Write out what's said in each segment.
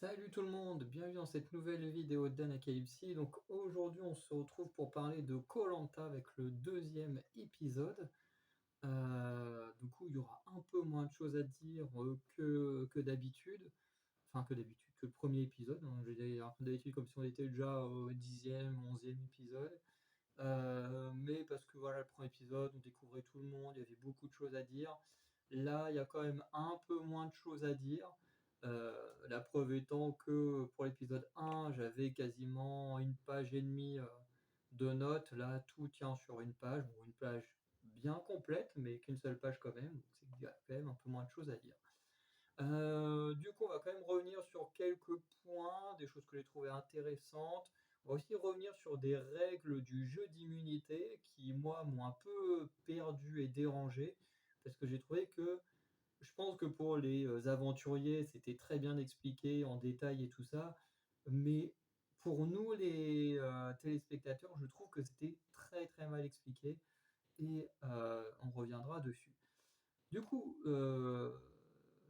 Salut tout le monde, bienvenue dans cette nouvelle vidéo d'Anacalypse. Donc aujourd'hui on se retrouve pour parler de koh avec le deuxième épisode. Du coup il y aura un peu moins de choses à dire que d'habitude. Enfin que d'habitude, que le premier épisode, hein. Je vais dire un peu d'habitude comme si on était déjà au 10e, 11e épisode. Mais parce que voilà, le premier épisode, on découvrait tout le monde, il y avait beaucoup de choses à dire. Là, il y a quand même un peu moins de choses à dire. La preuve étant que pour l'épisode 1, j'avais quasiment une page et demie de notes. Là, tout tient sur une page, bon, une page bien complète, mais qu'une seule page quand même. Donc, c'est qu'il y a quand même un peu moins de choses à dire. Du coup, on va quand même revenir sur quelques points, des choses que j'ai trouvées intéressantes. On va aussi revenir sur des règles du jeu d'immunité qui, moi, m'ont un peu perdu et dérangé, parce que j'ai trouvé que je pense que pour les aventuriers, c'était très bien expliqué en détail et tout ça, mais pour nous, les téléspectateurs, je trouve que c'était très très mal expliqué et on reviendra dessus. Du coup,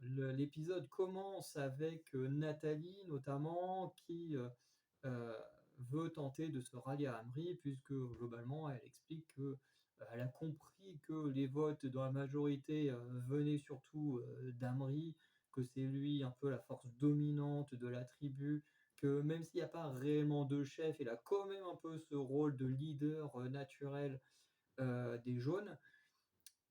l'épisode commence avec Nathalie notamment qui euh, veut tenter de se rallier à Amri puisque globalement elle explique que elle a compris que les votes dans la majorité venaient surtout d'Amri, que c'est lui un peu la force dominante de la tribu, que même s'il n'y a pas réellement de chef, il a quand même un peu ce rôle de leader naturel des jaunes.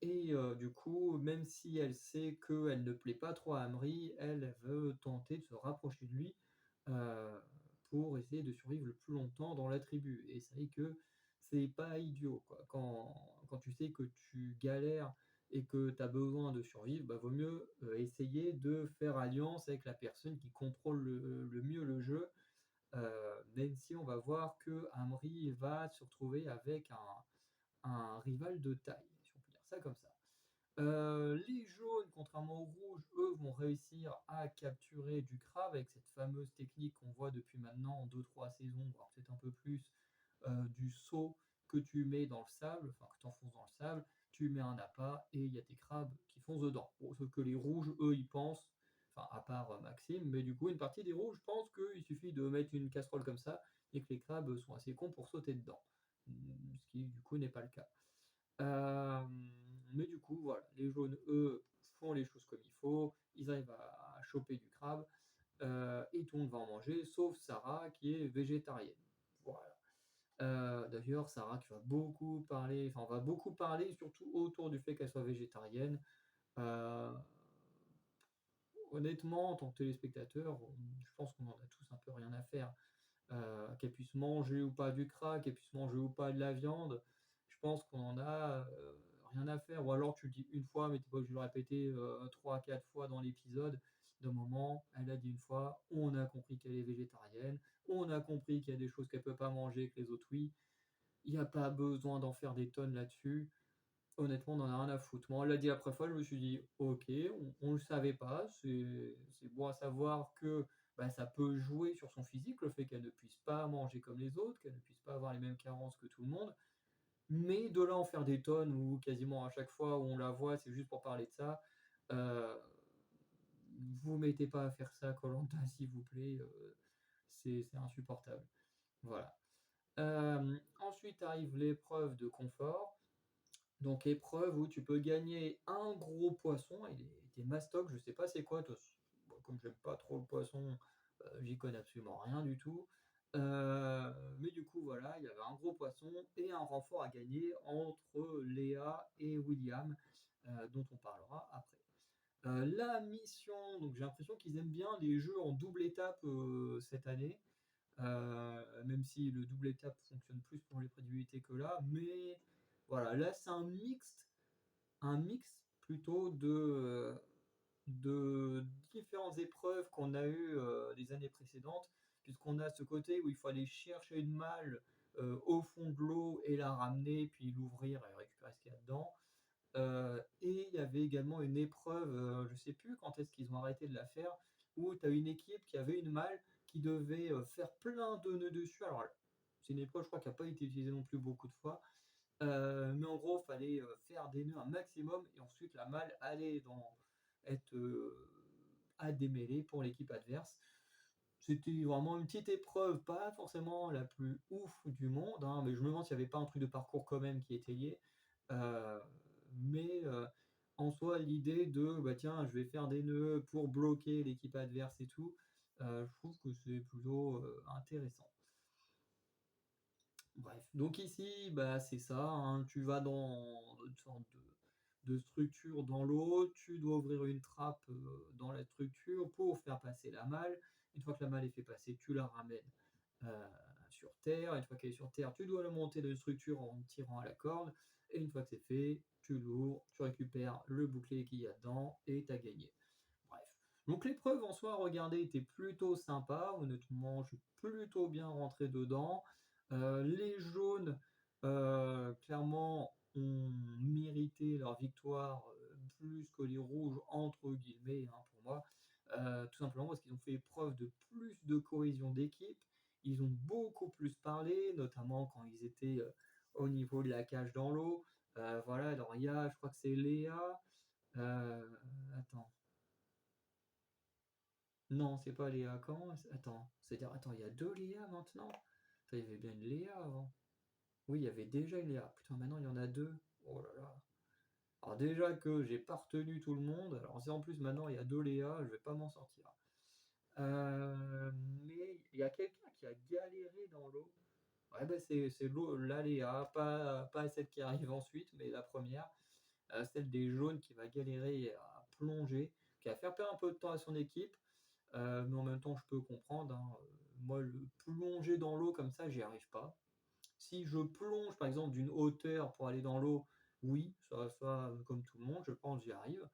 Et du coup, même si elle sait qu'elle ne plaît pas trop à Amri, elle veut tenter de se rapprocher de lui, heu, pour essayer de survivre le plus longtemps dans la tribu. Et c'est vrai que c'est pas idiot, quoi. Quand tu sais que tu galères et que tu as besoin de survivre, bah, vaut mieux, essayer de faire alliance avec la personne qui contrôle le mieux le jeu, même si on va voir qu'Amri va se retrouver avec un rival de taille, si on peut dire ça comme ça. Les jaunes, contrairement aux rouges, eux, vont réussir à capturer du crabe avec cette fameuse technique qu'on voit depuis maintenant 2-3 saisons, voire peut-être un peu plus, du seau que tu mets dans le sable, enfin que tu enfonces dans le sable, tu mets un appât et il y a tes crabes qui foncent dedans. Bon, sauf que les rouges, eux, ils pensent, enfin à part Maxime, mais du coup une partie des rouges pense qu'il suffit de mettre une casserole comme ça et que les crabes sont assez cons pour sauter dedans. Ce qui du coup n'est pas le cas. Mais du coup, voilà, les jaunes, eux, font les choses comme il faut, ils arrivent à choper du crabe, et tout le monde va en manger, sauf Sarah qui est végétarienne. Voilà. D'ailleurs, Sarah qui va beaucoup parler, enfin, on va beaucoup parler surtout autour du fait qu'elle soit végétarienne. Heu, Honnêtement, en tant que téléspectateur, je pense qu'on en a tous un peu rien à faire. Qu'elle puisse manger ou pas du crack, qu'elle puisse manger ou pas de la viande, je pense qu'on en a rien à faire. Ou alors tu le dis une fois, mais tu es pas obligé de le répéter 3-4 fois dans l'épisode. D'un moment, elle a dit une fois, on a compris qu'elle est végétarienne, on a compris qu'il y a des choses qu'elle peut pas manger que les autres oui. Il n'y a pas besoin d'en faire des tonnes là-dessus. Honnêtement, on en a rien à foutre. Moi, on l'a dit la première fois, je me suis dit: «OK, on le savait pas, c'est bon à savoir que, bah, ça peut jouer sur son physique, le fait qu'elle ne puisse pas manger comme les autres, qu'elle ne puisse pas avoir les mêmes carences que tout le monde». Mais de là en faire des tonnes ou quasiment à chaque fois où on la voit, c'est juste pour parler de ça, heu, vous mettez pas à faire ça koh s'il vous plaît, c'est insupportable. Voilà. Ensuite arrive l'épreuve de confort. Donc épreuve où tu peux gagner un gros poisson et des mastocs, je sais pas c'est quoi, toi, bon, comme j'aime pas trop le poisson, j'y connais absolument rien du tout. Mais du coup voilà, il y avait un gros poisson et un renfort à gagner entre Léa et William, dont on parlera après. La mission, donc j'ai l'impression qu'ils aiment bien les jeux en double étape, cette année, même si le double étape fonctionne plus pour les prévisibilités que là, mais voilà, là c'est un mix plutôt de différentes épreuves qu'on a eues les années précédentes, puisqu'on a ce côté où il faut aller chercher une malle au fond de l'eau et la ramener, puis l'ouvrir et récupérer ce qu'il y a dedans. Et il y avait également une épreuve, je ne sais plus quand est-ce qu'ils ont arrêté de la faire, où tu as une équipe qui avait une malle qui devait faire plein de nœuds dessus. Alors, c'est une épreuve, je crois, qui n'a pas été utilisée non plus beaucoup de fois. Mais en gros, il fallait faire des nœuds un maximum et ensuite la malle allait être à démêler pour l'équipe adverse. C'était vraiment une petite épreuve, pas forcément la plus ouf du monde, hein, mais je me demande s'il y avait pas un truc de parcours quand même qui était lié. Heu, mais en soi, l'idée de, bah, tiens, je vais faire des nœuds pour bloquer l'équipe adverse et tout, je trouve que c'est plutôt, intéressant. Bref, donc ici, bah, c'est ça, hein, tu vas dans une sorte de structure dans l'eau, tu dois ouvrir une trappe, dans la structure pour faire passer la malle. Une fois que la malle est fait passer, tu la ramènes, heu, sur terre. Une fois qu'elle est sur terre, tu dois la monter dans une structure en tirant à la corde et une fois que c'est fait, tu l'ouvres, tu récupères le bouclier qu'il y a dedans et tu as gagné. Bref. Donc l'épreuve en soi, regardez, était plutôt sympa. Honnêtement, je suis plutôt bien rentré dedans. Les jaunes, clairement, ont mérité leur victoire plus que les rouges, entre guillemets, hein, pour moi. Tout simplement parce qu'ils ont fait preuve de plus de cohésion d'équipe. Ils ont beaucoup plus parlé, notamment quand ils étaient au niveau de la cage dans l'eau. Voilà, alors il y a, je crois que c'est Léa. Attends. Non, c'est pas Léa. Comment? Attends, c'est-à-dire, attends, il y a deux Léa maintenant? Attends, il y avait bien une Léa avant. Oui, il y avait déjà une Léa. Putain, maintenant il y en a deux. Oh là là. Alors déjà que j'ai pas retenu tout le monde, alors si en plus maintenant il y a deux Léa, je vais pas m'en sortir. Mais il y a quelqu'un qui a galéré dans l'eau. Ouais, bah c'est l'eau, la Léa, pas celle qui arrive ensuite, mais la première, celle des jaunes qui va galérer à plonger, qui va faire perdre un peu de temps à son équipe. Mais en même temps, je peux comprendre, hein, moi, le plonger dans l'eau comme ça, j'y arrive pas. Si je plonge, par exemple, d'une hauteur pour aller dans l'eau, oui, ça, comme tout le monde, je pense, j'y arrive.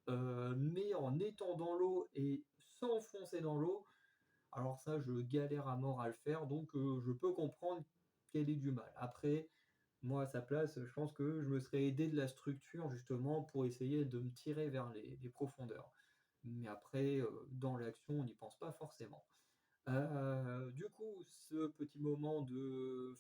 Mais en étant dans l'eau et s'enfoncer dans l'eau, alors ça, je galère à mort à le faire, donc je peux comprendre qu'elle ait du mal. Après, moi, à sa place, je pense que je me serais aidé de la structure justement pour essayer de me tirer vers les profondeurs. Mais après, dans l'action, on n'y pense pas forcément. Du coup, ce petit moment de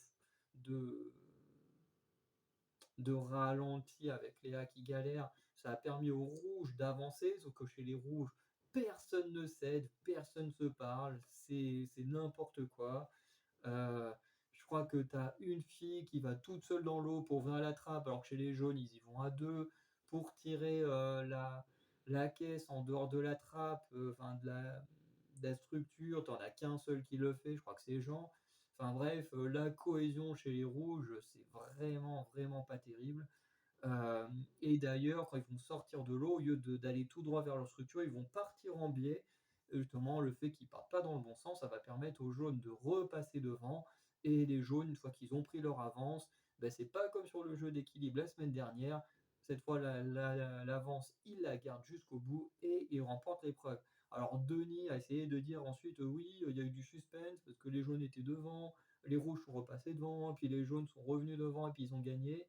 de ralenti avec Léa qui galère, ça a permis aux rouges d'avancer, sauf que chez les rouges, personne ne cède, personne se parle, c'est n'importe quoi. Heu, je crois que tu as une fille qui va toute seule dans l'eau pour ouvrir la trappe, alors que chez les jaunes, ils y vont à 2 pour tirer, la caisse en dehors de la trappe, enfin de la structure, tu en as qu'un seul qui le fait, je crois que c'est Jean. Enfin bref, la cohésion chez les rouges, c'est vraiment, vraiment pas terrible. Et d'ailleurs, quand ils vont sortir de l'eau, au lieu d'aller tout droit vers leur structure, ils vont partir en biais. Et justement, le fait qu'ils partent pas dans le bon sens, ça va permettre aux jaunes de repasser devant. Et les jaunes, une fois qu'ils ont pris leur avance, ben, c'est pas comme sur le jeu d'équilibre la semaine dernière. Cette fois, l'avance, ils la gardent jusqu'au bout et ils remportent l'épreuve. Alors, Denis a essayé de dire ensuite, oui, il y a eu du suspense parce que les jaunes étaient devant, les rouges sont repassés devant, puis les jaunes sont revenus devant et puis ils ont gagné.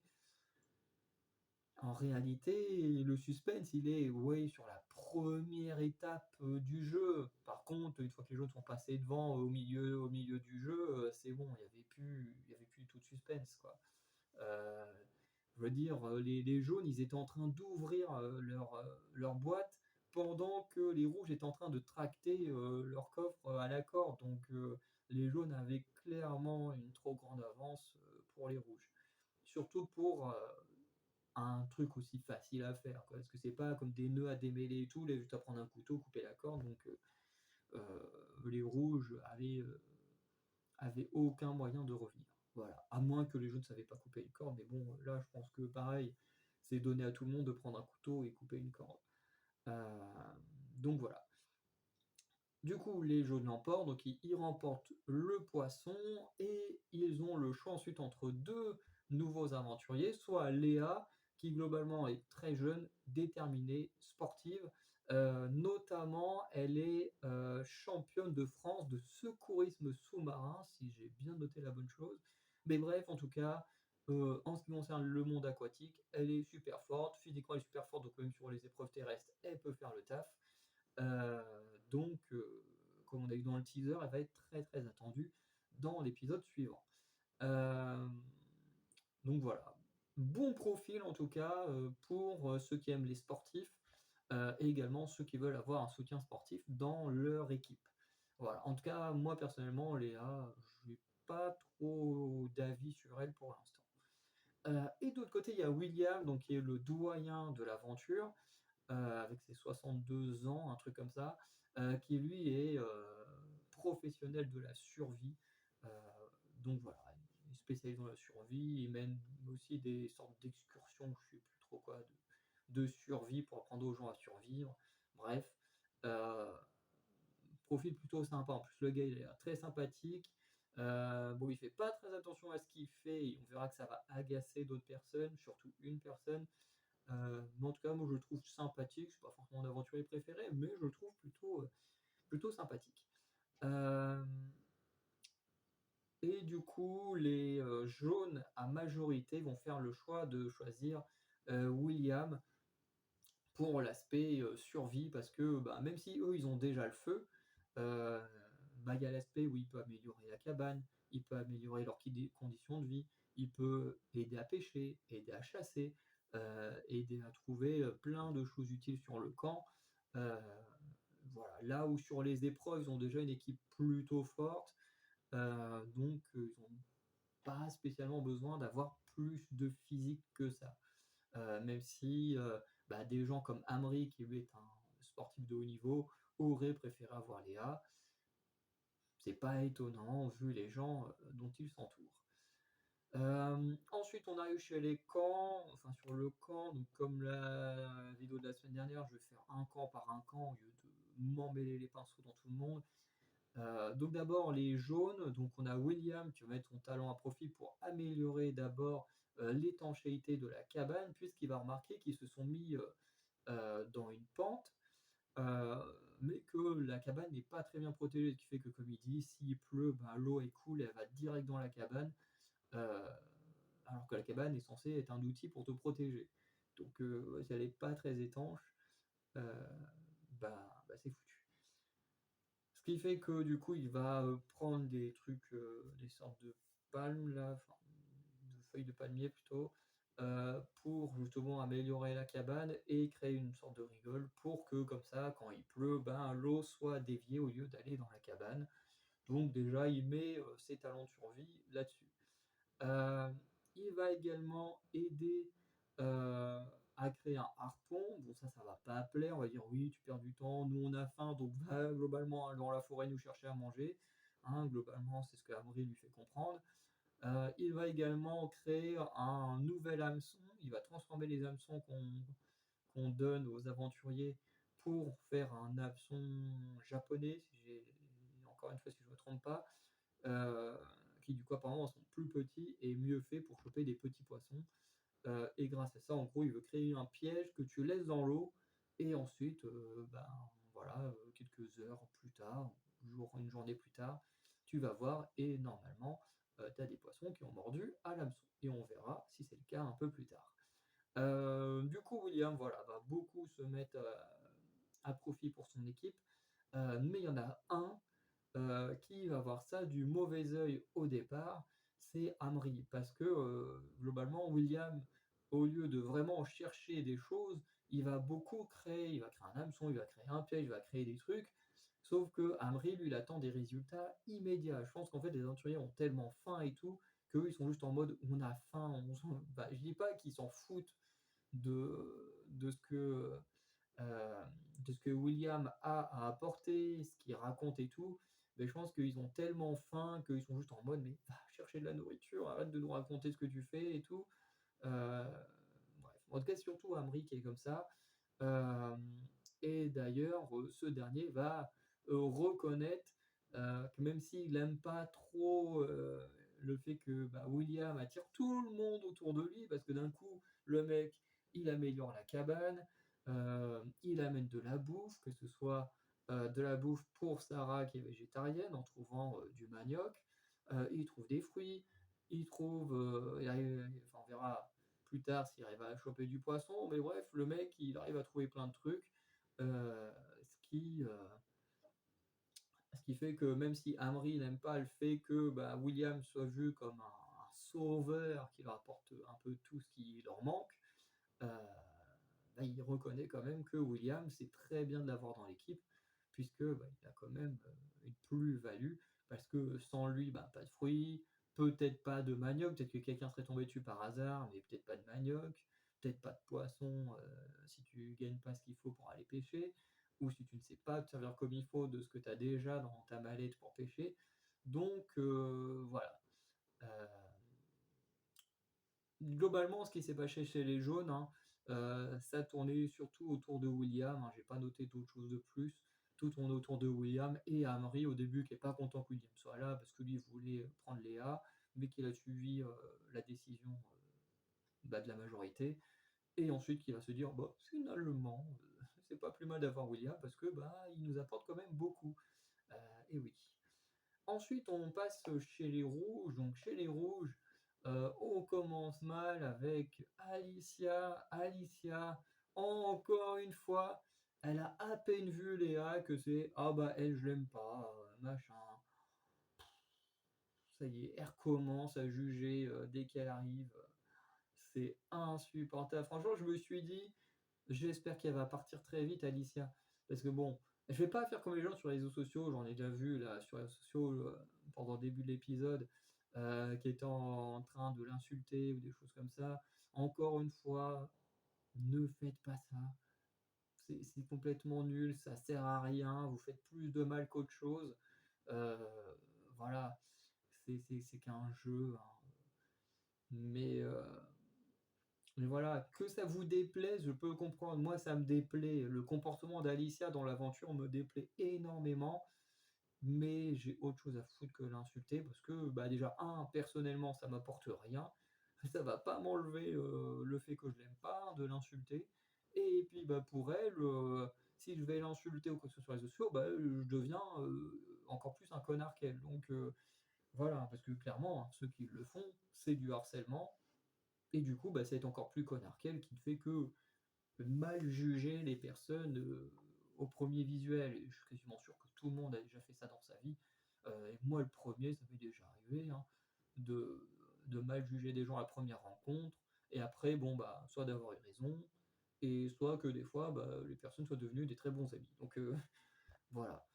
En réalité, le suspense, il est, oui, sur la première étape, du jeu. Par contre, une fois que les jaunes sont passés devant, au milieu du jeu, c'est bon, il y avait plus du tout de suspense, quoi. Heu, je veux dire, les jaunes, ils étaient en train d'ouvrir, leur boîte pendant que les rouges étaient en train de tracter, leur coffre, à la corde. Donc, les jaunes avaient clairement une trop grande avance, pour les rouges. Surtout pour, un truc aussi facile à faire, quoi. Parce que c'est pas comme des nœuds à démêler et tout, là, juste à prendre un couteau, couper la corde, donc les rouges avaient aucun moyen de revenir. Voilà, à moins que les jaunes ne savaient pas couper une corde, mais bon, là, je pense que pareil, c'est donné à tout le monde de prendre un couteau et couper une corde. Heu, donc voilà. Du coup, les jaunes l'emportent, donc ils remportent le poisson et ils ont le choix ensuite entre deux nouveaux aventuriers, soit Léa, qui globalement est très jeune, déterminée, sportive. Notamment, elle est championne de France de secourisme sous-marin, si j'ai bien noté la bonne chose. Mais bref, en tout cas, en ce qui concerne le monde aquatique, elle est super forte, physiquement elle est super forte, donc même sur les épreuves terrestres, elle peut faire le taf. Heu, donc, comme on a vu dans le teaser, elle va être très, très attendue dans l'épisode suivant. Hem, donc voilà. Bon profil en tout cas, pour, ceux qui aiment les sportifs, et également ceux qui veulent avoir un soutien sportif dans leur équipe. Voilà. En tout cas, moi personnellement, Léa, j'ai pas trop d'avis sur elle pour l'instant. Et d'autre côté, il y a William, donc qui est le doyen de l'aventure, avec ses 62 ans, un truc comme ça, qui lui est, professionnel de la survie. Heu, donc voilà, il est spécialisé dans la survie, il mène aussi des sortes d'excursions, je sais plus trop quoi, de survie pour apprendre aux gens à survivre. Bref, heu, profil plutôt sympa. En plus, le gars, il est très sympathique. Bon, il fait pas très attention à ce qu'il fait et on verra que ça va agacer d'autres personnes, surtout une personne. Mais en tout cas, moi, je le trouve sympathique. C'est pas forcément mon aventurier préféré, mais je le trouve plutôt sympathique. Hem Et du coup, les, jaunes à majorité vont faire le choix de choisir, William pour l'aspect, survie parce que, bah, même si eux, ils ont déjà le feu, heu, bah, il y a l'aspect où il peut améliorer la cabane, il peut améliorer leurs conditions de vie, il peut aider à pêcher, aider à chasser, aider à trouver, plein de choses utiles sur le camp. Heu, voilà, là où sur les épreuves, ils ont déjà une équipe plutôt forte, donc ils ont pas spécialement besoin d'avoir plus de physique que ça. Même si, bah, des gens comme Amri, qui lui est un sportif de haut niveau, auraient préféré avoir Léa. C'est pas étonnant vu les gens, dont il s'entoure. Ensuite, on arrive chez les camps, enfin sur le camp, donc comme la vidéo de la semaine dernière, je vais faire un camp par un camp au lieu de m'emmêler les pinceaux dans tout le monde. Donc d'abord les jaunes, donc on a William qui va mettre son talent à profit pour améliorer d'abord, l'étanchéité de la cabane puisqu'il va remarquer qu'ils se sont mis, dans une pente, heu, mais que la cabane n'est pas très bien protégée. Ce qui fait que comme il dit, s'il pleut, ben, l'eau elle coule et elle va direct dans la cabane, heu, alors que la cabane est censée être un outil pour te protéger. Donc ouais, si elle est pas très étanche, heu, bah, c'est foutu. Ce qui fait que du coup, il va, prendre des trucs, des sortes de palmes là, enfin, de feuilles de palmier plutôt, pour justement améliorer la cabane et créer une sorte de rigole pour que comme ça, quand il pleut, ben, l'eau soit déviée au lieu d'aller dans la cabane. Donc déjà, il met, ses talents de survie là-dessus. Heu, il va également aider, à créer un harpon. Bon ça va pas plaire, on va dire: «Oui, tu perds du temps, nous on a faim, donc va globalement dans la forêt nous chercher à manger». Hein, globalement, c'est ce que qu'Amaury lui fait comprendre. Il va également créer un nouvel hameçon. Il va transformer les hameçons qu'on donne aux aventuriers pour faire un hameçon japonais, si j'ai encore une fois, si je ne me trompe pas, heu, qui du coup apparemment sont plus petits et mieux faits pour choper des petits poissons. Et grâce à ça, en gros, il veut créer un piège que tu laisses dans l'eau et ensuite, ben, voilà, quelques heures plus tard, une journée plus tard, tu vas voir et normalement, tu as des poissons qui ont mordu à l'hameçon et on verra si c'est le cas un peu plus tard. Du coup, William, voilà, va beaucoup se mettre, à profit pour son équipe, mais il y en a un, qui va voir ça du mauvais œil au départ, c'est Amri. Parce que, globalement, William, au lieu de vraiment chercher des choses, il va créer un hameçon, il va créer un piège, il va créer des trucs. Sauf que Amri, lui, il attend des résultats immédiats. Je pense qu'en fait, les aventuriers ont tellement faim et tout, qu'eux, ils sont juste en mode: «On a faim, bah, je dis pas qu'ils s'en foutent de ce que, William a à apporter, ce qu'il raconte et tout, mais je pense qu'ils ont tellement faim qu'ils sont juste en mode: «Mais va chercher de la nourriture, arrête de nous raconter ce que tu fais et tout». Heu, bref, en tout cas, surtout Amri qui est comme ça. Hem Et d'ailleurs, ce dernier va, reconnaître, que même s'il aime pas trop, le fait que, bah, William attire tout le monde autour de lui parce que d'un coup, le mec, il améliore la cabane, il amène de la bouffe, que ce soit, de la bouffe pour Sarah qui est végétarienne en trouvant, du manioc, il trouve des fruits, il trouve, il arrive enfin on verra plus tard s'il arrive à choper du poisson, mais bref, le mec, il arrive à trouver plein de trucs, heu, ce qui, heu, ce qui fait que même si Amri n'aime pas le fait que, bah, William soit vu comme un sauveur qui leur apporte un peu tout ce qui leur manque, heu, bah, il reconnaît quand même que William, c'est très bien de l'avoir dans l'équipe puisque, bah, il a quand même, une plus-value parce que sans lui, bah, pas de fruits, peut-être pas de manioc, peut-être que quelqu'un serait tombé dessus par hasard, mais peut-être pas de manioc, peut-être pas de poisson, si tu gagnes pas ce qu'il faut pour aller pêcher, ou si tu ne sais pas te servir comme il faut de ce que tu as déjà dans ta mallette pour pêcher. Donc voilà. Heu Globalement, ce qui s'est passé chez les jaunes, hein, ça tournait surtout autour de William, hein, j'ai pas noté d'autres choses de plus. Tout tournait autour de William et Amri au début qui est pas content que William soit là parce que lui voulait, prendre Léa, mais qu'il a suivi, la décision, bah, de la majorité et ensuite qui va se dire: «Bah, finalement, c'est pas plus mal d'avoir William parce que, bah, il nous apporte quand même beaucoup». Heu et oui. Ensuite, on passe chez les rouges. Donc chez les rouges, on commence mal avec Alicia. Alicia, encore une fois, elle a à peine vu Léa que c'est: «Ah bah elle, je l'aime pas, machin». Ça y est, elle recommence à juger, dès qu'elle arrive, c'est insupportable. Franchement, je me suis dit: «J'espère qu'elle va partir très vite Alicia». Parce que bon, je vais pas faire comme les gens sur les réseaux sociaux, j'en ai déjà vu là sur les réseaux sociaux, pendant le début de l'épisode, qui étaient en train de l'insulter ou des choses comme ça. Encore une fois, ne faites pas ça. C'est complètement nul, ça sert à rien, vous faites plus de mal qu'autre chose. Heu, voilà, c'est qu'un jeu, hein, mais voilà, que ça vous déplaise, je peux comprendre. Moi, ça me déplaît. Le comportement d'Alicia dans l'aventure me déplaît énormément, mais j'ai autre chose à foutre que l'insulter parce que, bah, déjà, personnellement, ça m'apporte rien. Ça va pas m'enlever, le fait que je l'aime pas, de l'insulter et puis, bah, pour elle, si je vais l'insulter ou quoi que ce soit sur les réseaux sociaux, bah, je deviens, encore plus un connard qu'elle. Donc, voilà, parce que clairement, hein, ceux qui le font, c'est du harcèlement et du coup, bah, ça va être encore plus connard qu'elle qui ne fait que mal juger les personnes, au premier visuel et je suis quasiment sûr que tout le monde a déjà fait ça dans sa vie, et moi le premier ça m'est déjà arrivé, hein, de mal juger des gens à la première rencontre et après bon, bah, soit d'avoir eu raison et soit que des fois, bah, les personnes soient devenues des très bons amis. Donc voilà,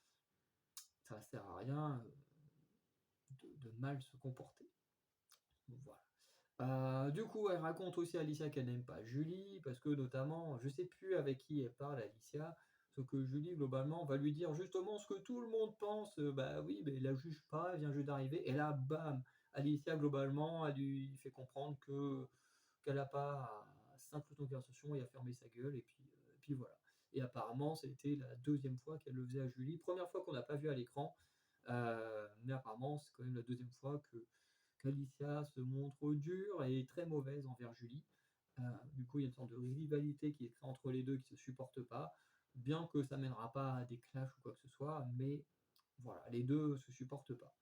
ça sert à rien, de mal se comporter. Voilà. Du coup, elle raconte aussi à Alicia qu'elle n'aime pas Julie, parce que notamment, je sais plus avec qui elle parle, Alicia, sauf que Julie, globalement, va lui dire justement ce que tout le monde pense. Bah oui, mais la juge pas, elle vient juste d'arriver. Et là, bam, Alicia, globalement, elle lui fait comprendre que qu'elle n'a pas à s'inclure dans une conversation et à fermer sa gueule, et puis voilà. Et apparemment, c'était la deuxième fois qu'elle le faisait à Julie. Première fois qu'on n'a pas vu à l'écran, mais apparemment, c'est quand même la deuxième fois que qu'Alicia se montre dure et très mauvaise envers Julie. Du coup, il y a une sorte de rivalité qui est créée entre les deux qui ne se supportent pas, bien que ça mènera pas à des clashs ou quoi que ce soit, mais voilà, les deux se supportent pas.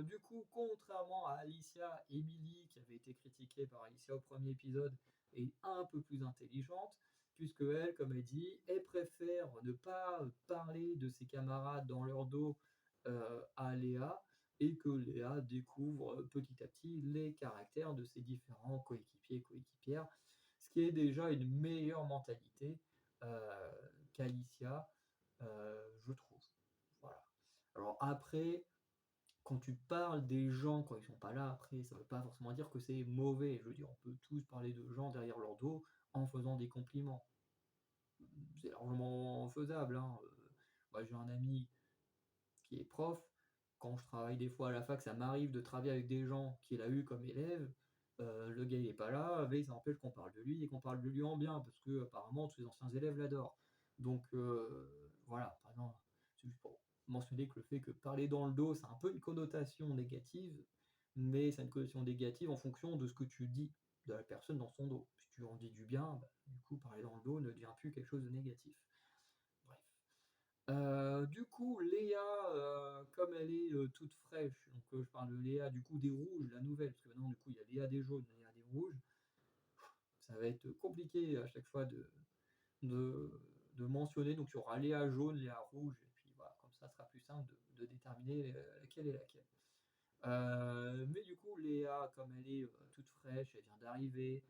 Du coup, contrairement à Alicia, Emily, qui avait été critiquée par Alicia au premier épisode, est un peu plus intelligente, puisque elle, comme elle dit, elle préfère ne pas parler de ses camarades dans leur dos à Léa, et que Léa découvre petit à petit les caractères de ses différents coéquipiers et coéquipières, ce qui est déjà une meilleure mentalité euh, qu'Alicia, je trouve. Voilà. Alors après, quand tu parles des gens quand ils sont pas là, après, ça veut pas forcément dire que c'est mauvais. Je veux dire, on peut tous parler de gens derrière leur dos en faisant des compliments. C'est largement faisable, hein. Moi, j'ai un ami qui est prof. Quand je travaille des fois à la fac, ça m'arrive de travailler avec des gens qu'il a eu comme élève. Le gars il est pas là, mais ça empêche qu'on parle de lui et qu'on parle de lui en bien, parce que apparemment tous les anciens élèves l'adorent. Donc voilà, par exemple, c'est juste pour mentionner que le fait que parler dans le dos, c'est un peu une connotation négative, mais c'est une connotation négative en fonction de ce que tu dis de la personne dans son dos. Si tu en dis du bien, bah, du coup parler dans le dos ne devient plus quelque chose de négatif. Bref. Du coup, Léa, comme elle est, toute fraîche, donc je parle de Léa du coup des rouges, la nouvelle, parce que maintenant du coup il y a Léa des jaunes, Léa des rouges, ça va être compliqué à chaque fois de de mentionner, donc il y aura Léa jaune, Léa rouge et puis voilà, comme ça sera plus simple de déterminer, laquelle est laquelle. Mais du coup Léa, comme elle est, toute fraîche, elle vient d'arriver,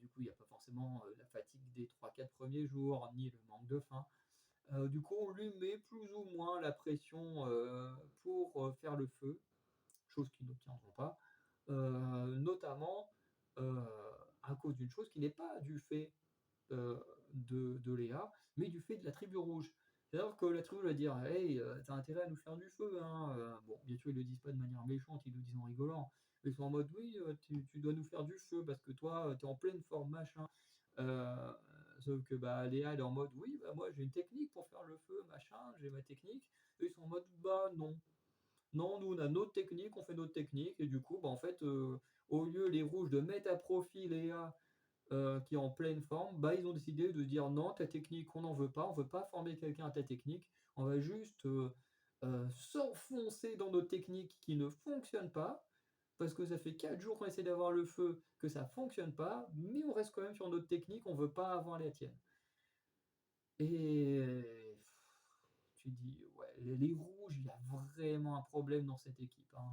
du coup il y a pas forcément, la fatigue des 3-4 premiers jours, ni le manque de faim. Du coup, on lui met plus ou moins la pression, pour, faire le feu, chose qu'ils n'obtiendront pas, notamment, heu, à cause d'une chose qui n'est pas du fait, de Léa, mais du fait de la tribu rouge. C'est-à-dire que la tribu va dire: «Hey, tu intérêt à nous faire du feu, hein», bon, bien sûr, ils le disent pas de manière méchante, ils le disent en rigolant. Ils sont en mode: «Oui, tu dois nous faire du feu parce que toi, tu es en pleine forme, machin». Heu, Sauf que, bah, Léa, elle est en mode: «Oui, bah, moi, j'ai une technique pour faire le feu, machin, j'ai ma technique». Eux, ils sont en mode: «Bah, non. Non, nous, on a notre technique, on fait notre technique» et du coup, bah, en fait, au lieu les rouges de mettre à profit Léa, qui est en pleine forme, bah, ils ont décidé de dire: «Non, ta technique, on n'en veut pas, on veut pas former quelqu'un à ta technique, on va juste, s'enfoncer dans notre technique qui ne fonctionne pas, parce que ça fait 4 jours qu'on essaie d'avoir le feu, que ça fonctionne pas, mais on reste quand même sur notre technique, on veut pas avoir la tienne». Et tu dis: «Ouais, les rouges, il y a vraiment un problème dans cette équipe, hein»,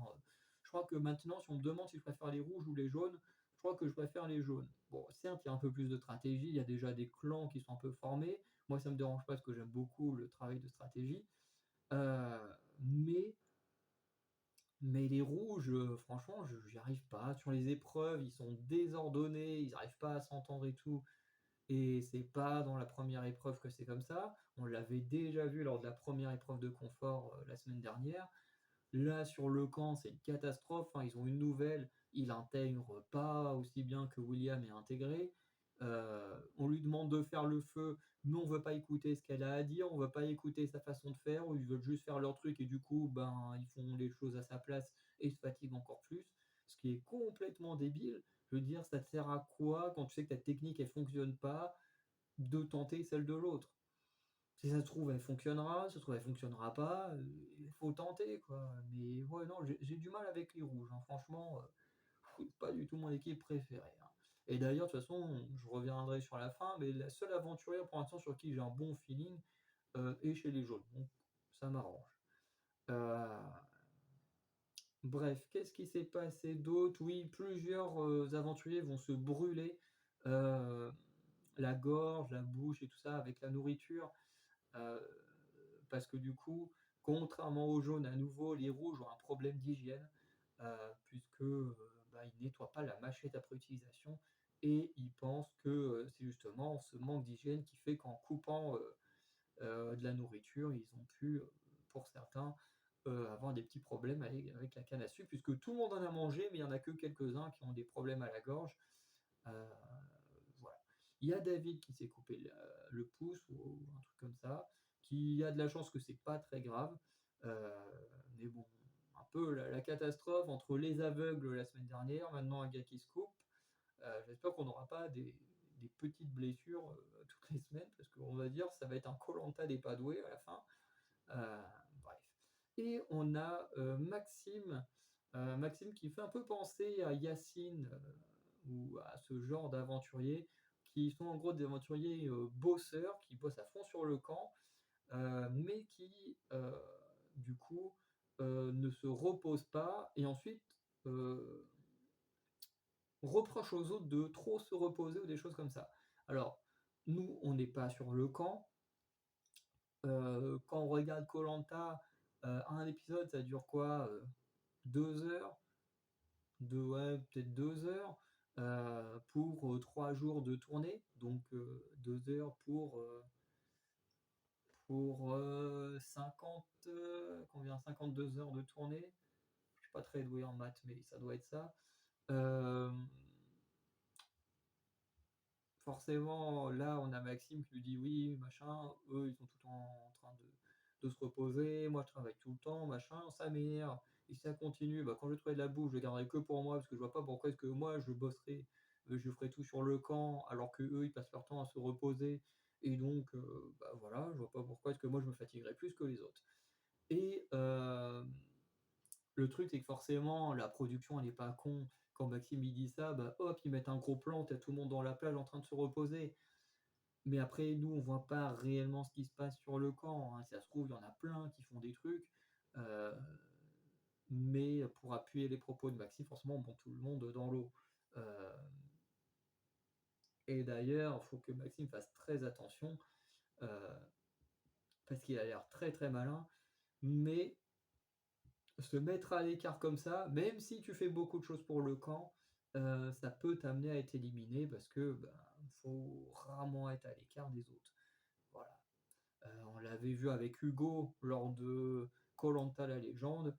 je crois que maintenant, si on me demande si je préfère les rouges ou les jaunes, je crois que je préfère les jaunes. Bon, certes, il y a un peu plus de stratégie, il y a déjà des clans qui sont un peu formés. Moi, ça me dérange pas parce que j'aime beaucoup le travail de stratégie, heu, mais les rouges, franchement, je j'y arrive pas. Sur les épreuves, ils sont désordonnés, ils arrivent pas à s'entendre et tout. Et c'est pas dans la première épreuve que c'est comme ça. On l'avait déjà vu lors de la première épreuve de confort, la semaine dernière. Là, sur le camp, c'est une catastrophe, hein, ils ont une nouvelle, il intègre pas aussi bien que William est intégré. On lui demande de faire le feu, mais on veut pas écouter ce qu'elle a à dire, on veut pas écouter sa façon de faire, ou ils veulent juste faire leur truc et du coup, ben, ils font les choses à sa place et se fatiguent encore plus, ce qui est complètement débile. Je veux dire, ça te sert à quoi quand tu sais que ta technique elle fonctionne pas, de tenter celle de l'autre? Si ça se trouve, elle fonctionnera, si ça se trouve, elle fonctionnera pas, il faut tenter, quoi. Mais ouais, non, j'ai du mal avec les rouges, hein, franchement, pas du tout mon équipe préférée, hein. Et d'ailleurs, de toute façon, je reviendrai sur la fin, mais la seule aventurière pour l'instant sur qui j'ai un bon feeling, est chez les jaunes, donc ça m'arrange. Heu, Bref, qu'est-ce qui s'est passé d'autre? Oui, plusieurs, aventuriers vont se brûler, heu, la gorge, la bouche et tout ça avec la nourriture. Heu, Parce que du coup, contrairement aux jaunes, à nouveau, les rouges ont un problème d'hygiène, puisque, bah, ils nettoient pas la machette après utilisation et ils pensent que, c'est justement ce manque d'hygiène qui fait qu'en coupant, de la nourriture, ils ont pu, pour certains, avoir des petits problèmes avec la canne à sucre, puisque tout le monde en a mangé, mais il y en a que quelques-uns qui ont des problèmes à la gorge. Heu, voilà. Il y a David qui s'est coupé le pouce ou un truc comme ça, qui a de la chance que c'est pas très grave, heu, mais bon, un peu la catastrophe entre les aveugles la semaine dernière, maintenant un gars qui se coupe. J'espère qu'on n'aura pas des petites blessures, toutes les semaines parce qu'on va dire ça va être un koh des Padoués à la fin. Heu, Bref. Et on a, Maxime qui fait un peu penser à Yacine, ou à ce genre d'aventuriers qui sont en gros des aventuriers, bosseurs qui bossent à fond sur le camp, mais qui, du coup, ne se reposent pas et ensuite, heu, reprochent aux autres de trop se reposer ou des choses comme ça. Alors, nous, on n'est pas sur le camp. Quand on regarde koh un épisode, ça dure quoi? 2 heures, ouais, peut-être 2 heures, pour, 3 jours de tournée. Donc, 2 heures pour, 50, combien? 52 heures de tournée. Je suis pas très doué en maths, mais ça doit être ça. Hem Forcément, là, on a Maxime qui lui dit: «Oui, machin, eux, ils sont tout le temps en train de se reposer, moi je travaille tout le temps, machin, ça m'énerve et si ça continue, bah, quand je vais trouver de la bouffe, je garderai que pour moi parce que je vois pas pourquoi est-ce que moi je bosserai, je ferai tout sur le camp alors qu'eux, ils passent leur temps à se reposer et donc bah, voilà, je vois pas pourquoi est-ce que moi je me fatiguerais plus que les autres». Et le truc, c'est que forcément, la production, elle est pas con. Quand Maxime il dit ça, bah, hop, ils mettent un gros plan, tu tout le monde dans la plage en train de se reposer. Mais après, nous, on voit pas réellement ce qui se passe sur le camp, hein. Si ça se trouve, il y en a plein qui font des trucs, heu, mais pour appuyer les propos de Maxime, forcément, on monte tout le monde dans l'eau. Heu et d'ailleurs, il faut que Maxime fasse très attention, heu, parce qu'il a l'air très très malin, mais se mettre à l'écart comme ça, même si tu fais beaucoup de choses pour le camp, ça peut t'amener à être éliminé parce que, ben, faut rarement être à l'écart des autres. Voilà. On l'avait vu avec Hugo lors de koh la légende.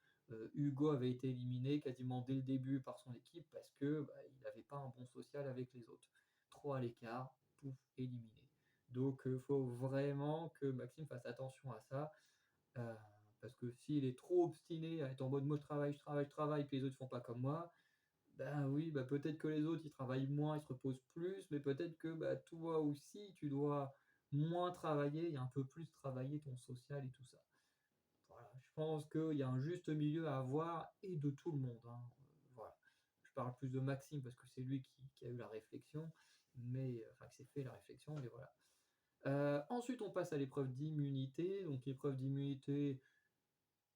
Hugo avait été éliminé quasiment dès le début par son équipe parce que, bah, il n'avait pas un bon social avec les autres. Trop à l'écart, pouf, éliminé. Donc, faut vraiment que Maxime fasse attention à ça. Heu, Parce que s'il est trop obstiné à être en mode: «Moi je travaille, je travaille, je travaille, puis les autres font pas comme moi», ben oui, bah, peut-être que les autres ils travaillent moins, ils se reposent plus, mais peut-être que, bah, toi aussi tu dois moins travailler et un peu plus travailler ton social et tout ça. Voilà, je pense qu'il y a un juste milieu à avoir et de tout le monde, hein, voilà. Je parle plus de Maxime parce que c'est lui qui a eu la réflexion, mais enfin qui s'est fait la réflexion, mais voilà. Ensuite on passe à l'épreuve d'immunité, donc l'épreuve d'immunité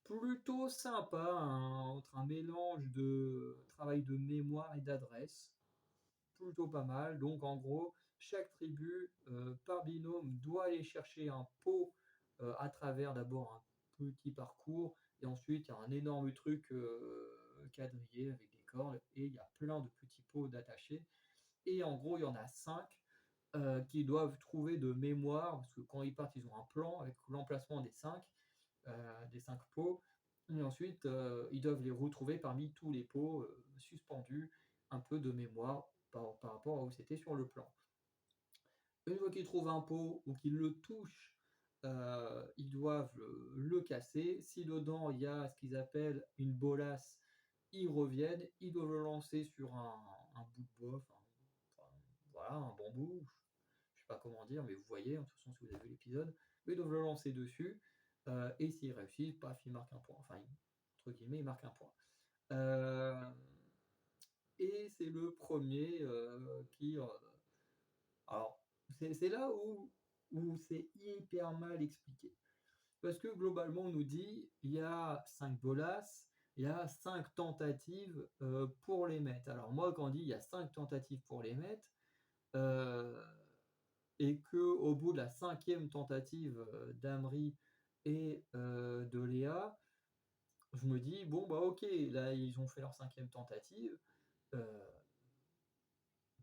plutôt sympa, entre un mélange de travail de mémoire et d'adresse, plutôt pas mal. Donc en gros, chaque tribu, par binôme, doit aller chercher un pot, à travers d'abord un petit parcours et ensuite il y a un énorme truc, quadrillé avec des cordes et il y a plein de petits pots d'attachés et en gros, il y en a 5 qu'ils doivent trouver de mémoire parce que quand ils partent, ils ont un plan avec l'emplacement des 5 pots et ensuite, ils doivent les retrouver parmi tous les pots, suspendus, un peu de mémoire par rapport à où c'était sur le plan. Une fois qu'ils trouvent un pot ou qu'ils le touchent, ils doivent le casser. Si dedans il y a ce qu'ils appellent une bolasse, ils reviennent, ils doivent le lancer sur un bout de bois, enfin, voilà, un bambou, je sais pas comment dire, mais vous voyez, en toute façon si vous avez vu l'épisode, ils doivent le lancer dessus, et s'ils réussissent, paf, ils marquent un point. Enfin, entre guillemets, ils marquent un point. Euh, et c'est le premier qui, alors, c'est là où c'est hyper mal expliqué. Parce que globalement, on nous dit il y a 5 bolas, il y a 5 tentatives pour les mettre. Alors, moi, quand on dit il y a 5 tentatives pour les mettre, euh, et qu'au bout de la 5e tentative d'Amri et de Léa, je me dis bon, bah ok, là, ils ont fait leur 5e tentative. euh,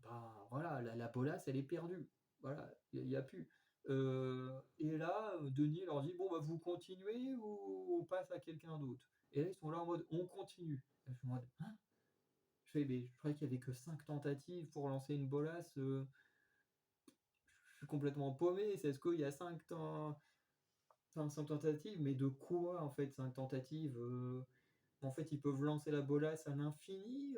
Bah, voilà, la bolasse, elle est perdue. Voilà, il y a plus. Et là, Denis leur dit: «Bon, bah, vous continuez ou on passe à quelqu'un d'autre?» Et là, ils sont là en mode: «On continue». Et je suis en mode: «Hein?» Je fais: «Mais je croyais qu'il y avait que 5 tentatives pour lancer une bolasse, je suis complètement paumé. C'est est-ce qu'il y a 5 enfin 5 tentatives, mais de quoi en fait 5 tentatives?» En fait, ils peuvent lancer la bolasse à l'infini,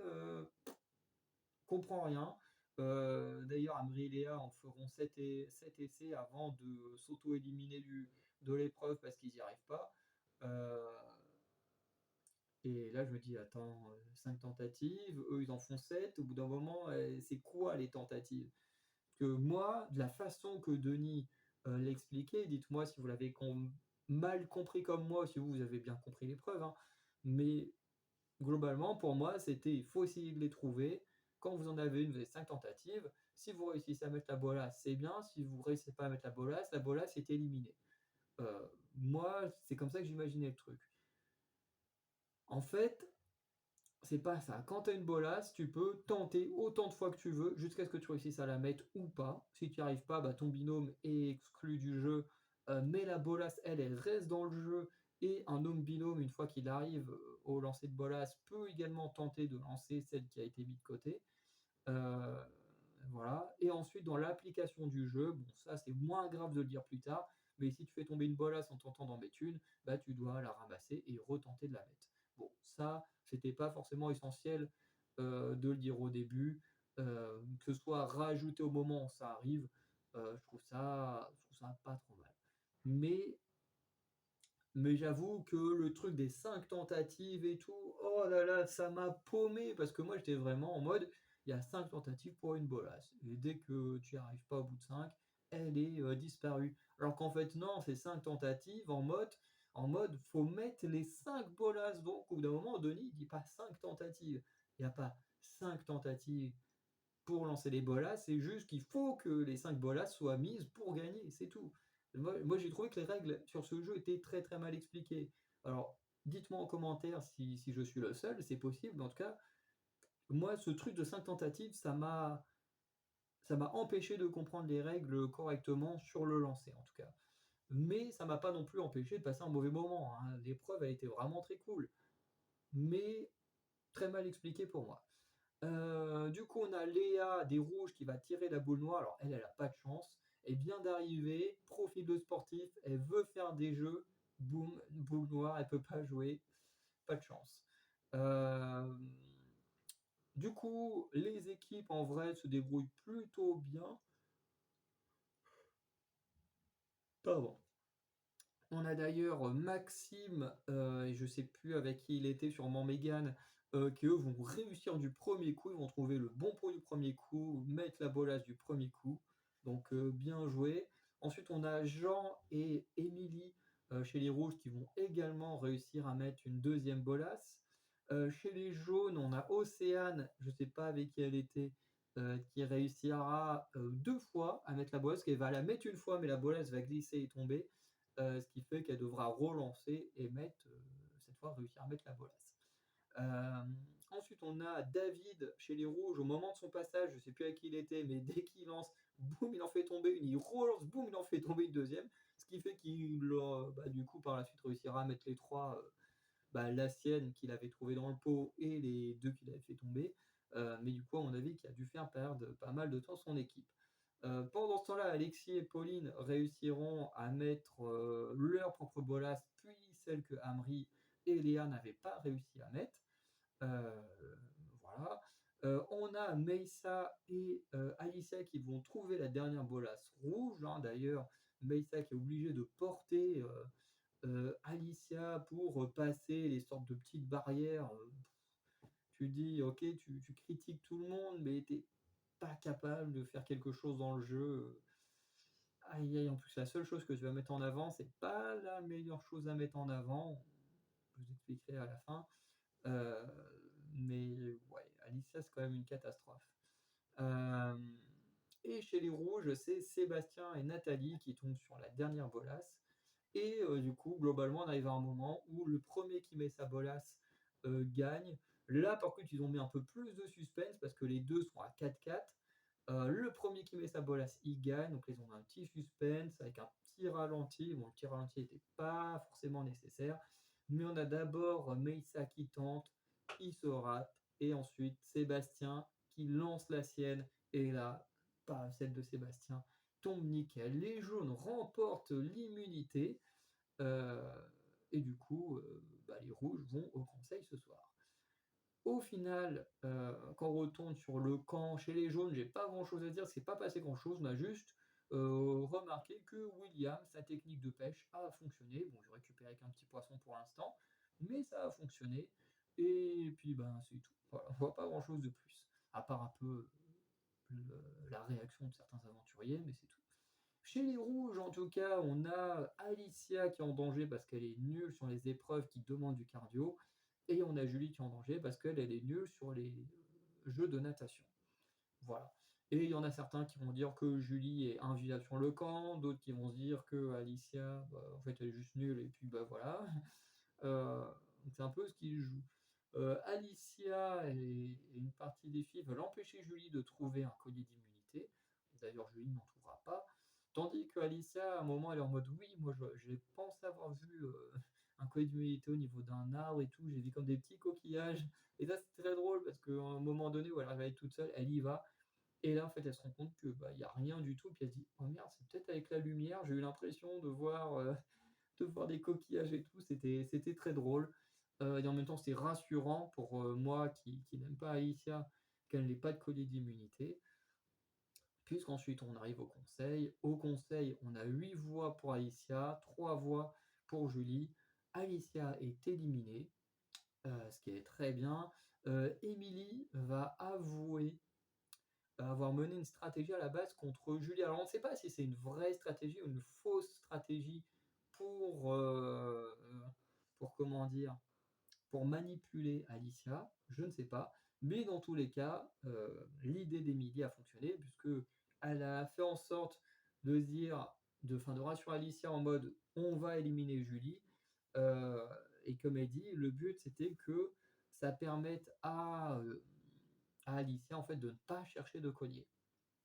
comprends rien. D'ailleurs, Amri et Léa en feront 7 essais avant de s'auto-éliminer de l'épreuve parce qu'ils n'y arrivent pas. Euh, et là, je me dis, attends, 5 tentatives, eux, ils en font 7. Au bout d'un moment, c'est quoi les tentatives? Parce que moi, de la façon que Denis l'expliquait, dites-moi si vous l'avez mal compris comme moi, si vous avez bien compris l'épreuve, hein, mais globalement, pour moi, c'était il faut essayer de les trouver. Quand vous en avez une, vous avez 5 tentatives. Si vous réussissez à mettre la bolasse, c'est bien. Si vous ne réussissez pas à mettre la bolasse est éliminée. Moi, c'est comme ça que j'imaginais le truc. En fait, c'est pas ça. Quand tu as une bolasse, tu peux tenter autant de fois que tu veux jusqu'à ce que tu réussisses à la mettre ou pas. Si tu n'y arrives pas, bah, ton binôme est exclu du jeu. Mais la bolasse, elle reste dans le jeu. Et un homme binôme, une fois qu'il arrive au lancer de bolasse, peut également tenter de lancer celle qui a été mise de côté. Euh, voilà. Et ensuite, dans l'application du jeu, bon, ça c'est moins grave de le dire plus tard, mais si tu fais tomber une bolasse en tentant d'en mettre une, bah, tu dois la ramasser et retenter de la mettre. Bon, ça, c'était pas forcément essentiel de le dire au début, que ce soit rajouté au moment où ça arrive, je trouve ça pas trop mal. Mais j'avoue que le truc des 5 tentatives et tout, oh là là, ça m'a paumé parce que moi j'étais vraiment en mode, il y a 5 tentatives pour une bolasse. Et dès que tu n'y arrives pas au bout de 5, elle est disparue. Alors qu'en fait, non, c'est 5 tentatives en mode, faut mettre les 5 bolasses. Donc au bout d'un moment, Denis, il dit pas 5 tentatives. Il n'y a pas 5 tentatives pour lancer les bolasses, c'est juste qu'il faut que les 5 bolasses soient mises pour gagner, c'est tout. Moi, j'ai trouvé que les règles sur ce jeu étaient très, très mal expliquées. Alors, dites-moi en commentaire si je suis le seul, c'est possible, mais en tout cas, moi, ce truc de 5 tentatives, ça m'a empêché de comprendre les règles correctement sur le lancer, en tout cas. Mais ça m'a pas non plus empêché de passer un mauvais moment, hein. L'épreuve a été vraiment très cool, mais très mal expliquée pour moi. Du coup, on a Léa des rouges qui va tirer la boule noire. Alors elle a pas de chance. Elle vient d'arriver, profil de sportif, elle veut faire des jeux, boum, boule noire, elle peut pas jouer, pas de chance. Euh, du coup, les équipes en vrai se débrouillent plutôt bien. Pardon. On a d'ailleurs Maxime, et je sais plus avec qui il était, sûrement Megan, qui eux vont réussir du premier coup, ils vont trouver le bon pot du premier coup, mettre la bolasse du premier coup. Donc bien joué. Ensuite, on a Jean et Émilie chez les rouges qui vont également réussir à mettre une deuxième bolasse. Chez les jaunes, on a Océane, je ne sais pas avec qui elle était, qui réussira deux fois à mettre la bolasse, qu'elle va la mettre une fois, mais la bolasse va glisser et tomber. Ce qui fait qu'elle devra relancer et mettre, cette fois réussir à mettre la bolasse. Euh, Ensuite, on a David chez les rouges au moment de son passage, je ne sais plus à qui il était, mais dès qu'il lance, boum, il en fait tomber une, il relance, boum, il en fait tomber une deuxième, ce qui fait qu'il, du coup, par la suite, réussira à mettre les trois, la sienne qu'il avait trouvée dans le pot et les deux qu'il avait fait tomber. Mais du coup, à mon avis, qui a dû faire perdre pas mal de temps son équipe. Pendant ce temps-là, Alexis et Pauline réussiront à mettre leur propre bolasse, puis celle que Amri et Léa n'avaient pas réussi à mettre. Euh, voilà. On a Meissa et Alicia qui vont trouver la dernière bolasse rouge, hein. D'ailleurs, Meissa qui est obligée de porter Alicia pour passer les sortes de petites barrières. Tu dis, ok, tu critiques tout le monde, mais t'es pas capable de faire quelque chose dans le jeu. Aïe aïe, en plus, la seule chose que tu vas mettre en avant, c'est pas la meilleure chose à mettre en avant. Je vous expliquerai à la fin. Euh, mais ouais, Alicia, c'est quand même une catastrophe. Euh, et chez les rouges, c'est Sébastien et Nathalie qui tombent sur la dernière bolasse. Et du coup, globalement, on arrive à un moment où le premier qui met sa bolasse gagne. Là, par contre, ils ont mis un peu plus de suspense parce que les deux sont à 4-4. Le premier qui met sa bolasse, il gagne. Donc, ils ont un petit suspense avec un petit ralenti. Bon, le petit ralenti n'était pas forcément nécessaire. Mais on a d'abord Meissa qui tente, il se rate. Et ensuite, Sébastien qui lance la sienne. Et là, pas celle de Sébastien tombe nickel. Les jaunes remportent l'immunité. Euh, et du coup, les rouges vont au conseil ce soir. Au final, quand on retourne sur le camp chez les jaunes, j'ai pas grand chose à dire, c'est pas passé grand chose, on a juste remarqué que William, sa technique de pêche a fonctionné. Bon, je récupère avec un petit poisson pour l'instant, mais ça a fonctionné. Et puis c'est tout. Voilà, on voit pas grand chose de plus, à part un peu la réaction de certains aventuriers, mais c'est tout. Chez les rouges, en tout cas, on a Alicia qui est en danger parce qu'elle est nulle sur les épreuves qui demandent du cardio. Et on a Julie qui est en danger parce qu'elle est nulle sur les jeux de natation. Voilà. Et il y en a certains qui vont dire que Julie est inviable sur le camp, d'autres qui vont se dire que Alicia, en fait, elle est juste nulle, et puis voilà. C'est un peu ce qui joue. Alicia et une partie des filles veulent empêcher Julie de trouver un collier d'immunité. D'ailleurs, Julie n'en trouvera pas. Tandis que Alicia, à un moment, elle est en mode oui, moi j'ai pensé avoir vu un collier d'humidité au niveau d'un arbre et tout, j'ai vu comme des petits coquillages. Et ça, c'est très drôle parce qu'à un moment donné où elle arrive à être toute seule, elle y va. Et là, en fait, elle se rend compte que y a rien du tout. Puis elle se dit, oh merde, c'est peut-être avec la lumière, j'ai eu l'impression de voir des coquillages et tout. C'était très drôle. Et en même temps, c'est rassurant pour moi qui n'aime pas Alicia qu'elle n'ait pas de collier d'immunité. Puisqu'ensuite on arrive au conseil. Au conseil, on a 8 voix pour Alicia, 3 voix pour Julie. Alicia est éliminée, ce qui est très bien. Émilie va avouer avoir mené une stratégie à la base contre Julie. Alors on ne sait pas si c'est une vraie stratégie ou une fausse stratégie pour comment dire, pour manipuler Alicia, je ne sais pas. Mais dans tous les cas, l'idée d'Emilie a fonctionné puisque elle a fait en sorte de se dire de rassurer Alicia en mode on va éliminer Julie. Euh, et comme elle dit, le but c'était que ça permette à Alicia en fait de ne pas chercher de collier.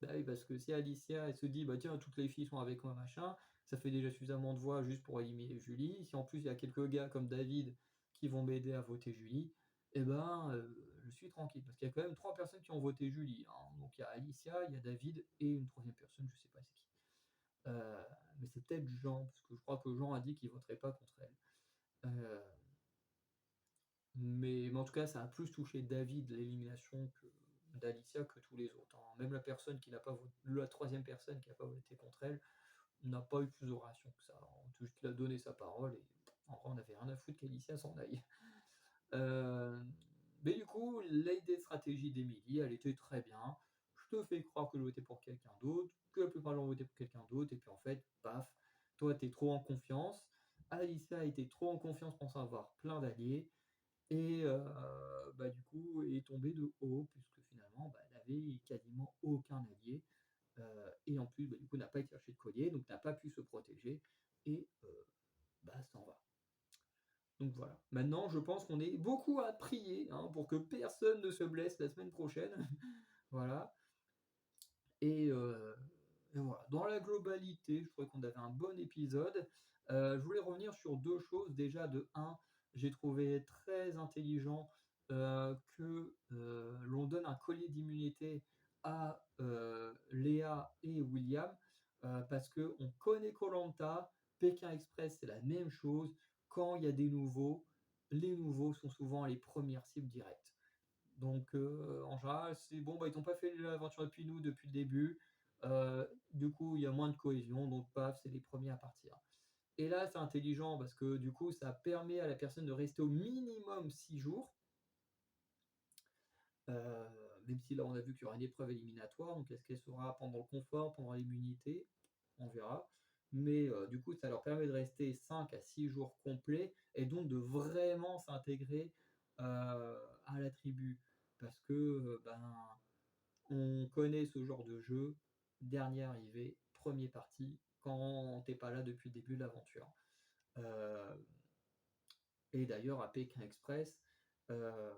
Bah oui, parce que si Alicia elle se dit bah tiens toutes les filles sont avec moi machin, ça fait déjà suffisamment de voix juste pour éliminer Julie. Si en plus il y a quelques gars comme David qui vont m'aider à voter Julie, eh ben je suis tranquille parce qu'il y a quand même trois personnes qui ont voté Julie, hein. Donc il y a Alicia, il y a David et une troisième personne, je sais pas c'est qui. Euh, mais c'est peut-être Jean, parce que je crois que Jean a dit qu'il voterait pas contre elle. Euh, mais en tout cas, ça a plus touché David l'élimination que d'Alicia que tous les autres, hein. Même la personne qui n'a pas voté, la troisième personne qui n'a pas voté contre elle, n'a pas eu plus d'oration que ça. Juste qu'il a donné sa parole et en vrai, on n'avait rien à foutre qu'Alicia s'en aille. Euh, mais du coup, l'idée de stratégie d'Emily, elle était très bien. Je te fais croire que je votais pour quelqu'un d'autre, que la plupart l'ont voté pour quelqu'un d'autre, et puis en fait, paf, toi t'es trop en confiance. Alicia était trop en confiance pensant avoir plein d'alliés, et bah, du coup est tombée de haut, puisque finalement bah, elle avait quasiment aucun allié. Et en plus, bah, du coup, n'a pas été chercher de collier, donc n'a pas pu se protéger, et bah, s'en va. Donc voilà. Maintenant, je pense qu'on est beaucoup à prier, hein, pour que personne ne se blesse la semaine prochaine. Voilà. Et, euh, et voilà. Dans la globalité, je trouvais qu'on avait un bon épisode. Je voulais revenir sur deux choses. Déjà, de un, j'ai trouvé très intelligent que l'on donne un collier d'immunité à Léa et William, parce que on connaît koh, Pékin Express, c'est la même chose. Quand il y a des nouveaux, les nouveaux sont souvent les premières cibles directes. Donc, en général, c'est bon, bah, ils n'ont pas fait l'aventure depuis nous depuis le début. Du coup, il y a moins de cohésion, donc paf, c'est les premiers à partir. Et là, c'est intelligent parce que du coup, ça permet à la personne de rester au minimum 6 jours. Euh, Même si là, on a vu qu'il y aura une épreuve éliminatoire. Donc, est-ce qu'elle sera pendant le confort, pendant l'immunité? On verra. Mais du coup, ça leur permet de rester 5 à 6 jours complets et donc de vraiment s'intégrer à la tribu. Parce que ben, on connaît ce genre de jeu, dernier arrivé, premier parti, quand t'es pas là depuis le début de l'aventure. Euh, et d'ailleurs, à Pékin Express, euh,